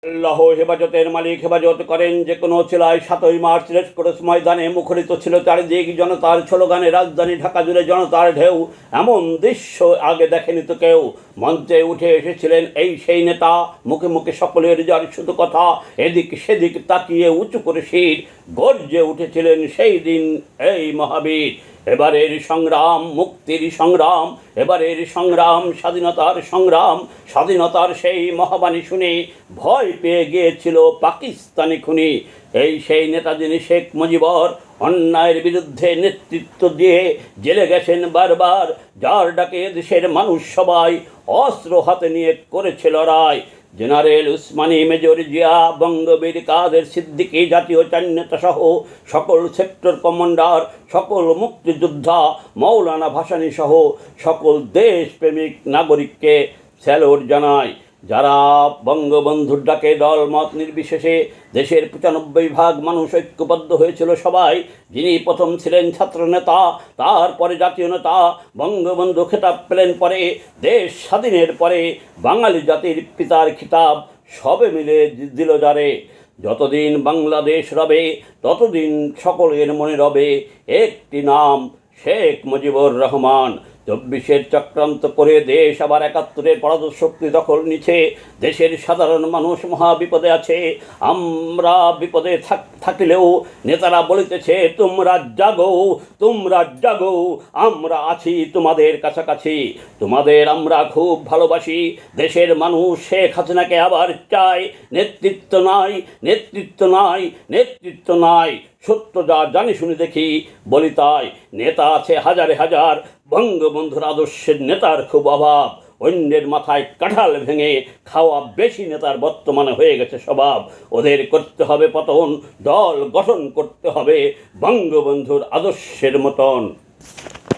আল্লাহ হেফাজতের মালিক হেফাজত করেন যে কোনো ছিলায়। 7ই মার্চ রেসকোর্স ময়দানে মুখরিত ছিল চারিদিক জনতার স্লোগানে। রাজধানী ঢাকা জুড়ে জনতার ঢেউ, এমন দৃশ্য আগে দেখেনি তো কেউ। মঞ্চে উঠে এসেছিলেন এই সেই নেতা, মুখে মুখে সকলের যার শুধু কথা। এদিক সেদিক তাকিয়ে উঁচু করে শির গর্জে উঠেছিলেন সেই দিন এই মহাবীর। এবারের সংগ্রাম মুক্তির সংগ্রাম, এবারের সংগ্রাম স্বাধীনতার সংগ্রাম। স্বাধীনতার সেই মহাবাণী শুনে ভয় পেয়ে গিয়েছিল পাকিস্তানি খুনি। এই সেই নেতাজি শেখ মুজিবর অন্যায়ের বিরুদ্ধে নেতৃত্ব দিয়ে জেলে গেছেন বারবার, যার ডাকে দেশের মানুষ সবাই অস্ত্র হাতে নিয়ে করেছে লড়াই। জেনারেল উসমানী, মেজর জিয়া, বঙ্গবীর কাদের সিদ্দিকী, জাতীয় চান্নেতা সহ সকল সেক্টর কমান্ডার, সকল মুক্তিযোদ্ধা, মৌলানা ভাসানী সহ সকল দেশপ্রেমিক নাগরিককে স্যালুট জানায়, যারা বঙ্গবন্ধুর ডাকে দল মত নির্বিশেষে দেশের 95% মানুষ ঐক্যবদ্ধ হয়েছিল সবাই। যিনি প্রথম ছিলেন ছাত্রনেতা, তারপরে জাতীয় নেতা, বঙ্গবন্ধু খেতাব পেলেন পরে। দেশ স্বাধীনের পরে বাঙালি জাতির পিতার খিতাব সবে মিলে দিল যারে। যতদিন বাংলাদেশ রবে ততদিন সকলের মনে রবে একটি নাম, শেখ মুজিবুর রহমান। 24-এর চক্রান্ত করে দেশ আবার 71-এর পরাজয় শক্তি দখল নিচ্ছে। দেশের সাধারণ মানুষ মহা বিপদে আছে। আমরা বিপদে থাকিলেও নেতারা বলিতেছে তোমরা জাগো, তোমরা জাগো, আমরা আছি তোমাদের কাছাকাছি। তোমাদের আমরা খুব ভালোবাসি। দেশের মানুষ শেখ হাসিনাকে আবার চায়। নেতৃত্ব নাই, নেতৃত্ব নাই, নেতৃত্ব নাই। সত্য যা জানি শুনি দেখি বলি তাই। নেতা আছে হাজারে হাজার, বঙ্গবন্ধুর আদর্শের নেতার খুব অভাব। অন্যের মাথায় কাঁঠাল ভেঙে খাওয়া বেশি নেতার বর্তমানে হয়ে গেছে স্বভাব। ওদের করতে হবে পতন, দল গঠন করতে হবে বঙ্গবন্ধুর আদর্শের মতন।